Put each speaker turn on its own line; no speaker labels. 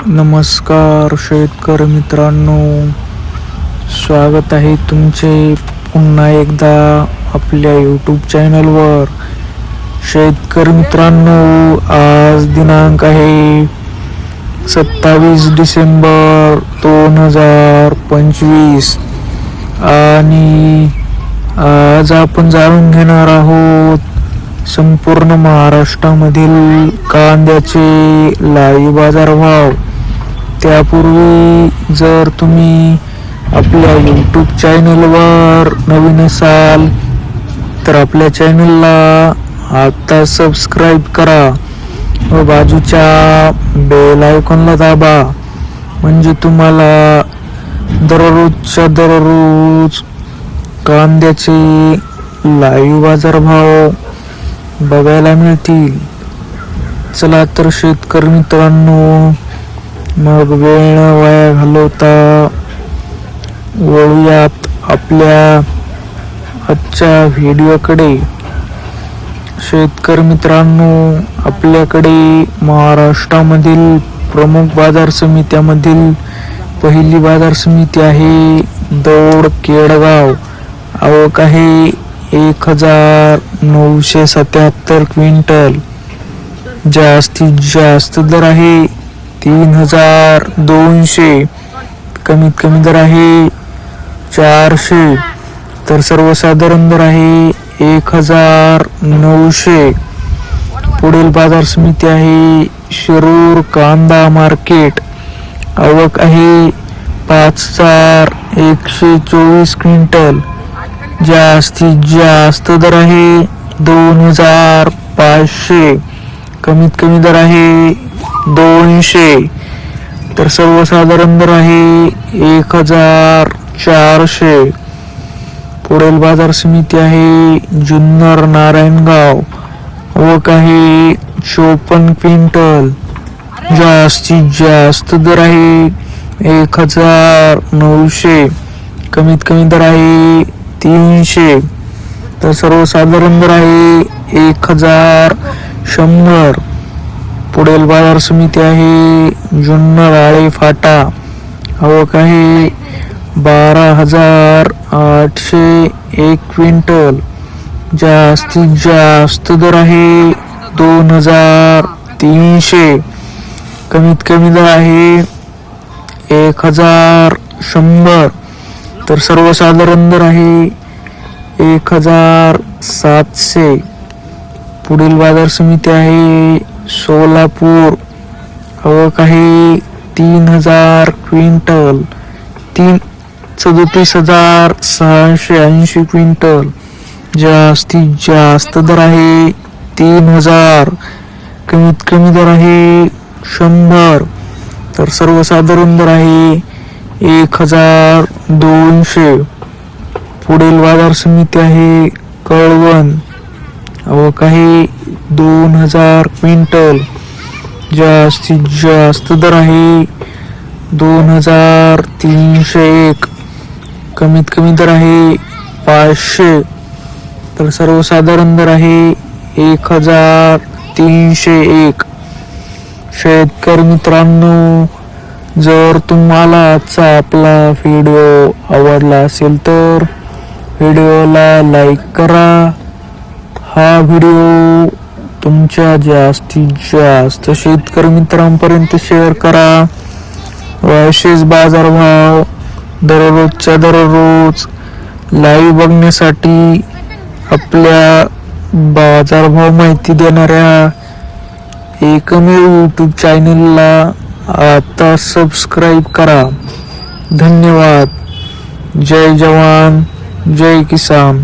नमस्कार शेतकरी मित्रांनो, स्वागत आहे तुमचे पुन्हा एकदा आपल्या यूट्यूब चॅनलवर. शेतकरी मित्रांनो, आज दिनांक आहे 27 डिसेंबर 2025 आणि आज आपण जाणून घेणार आहोत संपूर्ण महाराष्ट्रामधील कांद्याचे लाईव्ह बाजारभाव. त्यापूर्वी जर तुम्ही आपल्या यूट्यूब चॅनलवर नवीन असाल तर आपल्या चॅनलला आता सबस्क्राईब करा व बाजूच्या बेल आयकॉनला दाबा, म्हणजे तुम्हाला दररोजच्या दररोज कांद्याचे लाईव्ह बाजारभाव बघायला मिळतील. चला तर शेतकरी मित्रांनो, मग वेळ न वाया घालवता वळूयात आपल्या आजच्या व्हिडिओकडे. शेतकरी मित्रांनो, आपल्याकडे महाराष्ट्रामधील प्रमुख बाजार समित्यामधील पहिली बाजार समिती आहे दौंड केडगाव. आवक आहे 1977 क्विंटल. जास्तीत जास्त दर आहे 3200, कमीत कमी दर आहे 400, तर सर्वसाधारण दर आहे 1900. पुढील बाजार समिती आहे शिरूर कांदा मार्केट. आवक आहे 5124 क्विंटल. जास्तीत जास्त दर आहे 2500, कमीत कमी दर आहे 200, तर सर्वसाधारण दर आहे 1400. पुढील बाजार समिती आहे जुन्नर नारायणगाव. आवक आहे 54 क्विंटल. जास्तीत जास्त दर आहे 1900, कमीत कमी दर आहे 300, तर सर्वसाधारण दर आहे 1100. पुढील बाजार समिती आहे जुन्नर आळे फाटा. आवक आहे 12801 क्विंटल. जास्तीत जास्त दर आहे 2300, कमीत कमी दर आहे 1100, तर सर्वसाधारण दर आहे 1700. पुढील बाजार समिती आहे सोलापूर. आवक आहे 3000 क्विंटल. 33680 क्विंटल. जास्तीत जास्त दर आहे 3000, कमीत कमी दर आहे 100, तर सर्वसाधारण दर आहे 1200. पुढील बाजार समिती आहे कळवण. आवक आहे 2000 क्विंटल. जास्तीत जास्त दर आहे 2301, कमीत कमी दर आहे 500, तर सर्वसाधारण दर आहे 1301. शेतकरी मित्रांनो, जर तुम्हाला आजचा आपला व्हिडिओ आवडला असेल तर व्हिडिओला लाईक करा. हा व्हिडिओ तुमच्या जास्तीत जास्त शेतकरी मित्रांपर्यंत शेअर करा. व असेच बाजारभाव दररोजच्या दररोज लाईव्ह बघण्यासाठी आपल्या बाजारभाव माहिती देणाऱ्या एकमेव यूट्यूब चॅनलला आता सबस्क्राईब करा. धन्यवाद. जय जवान, जय किसान.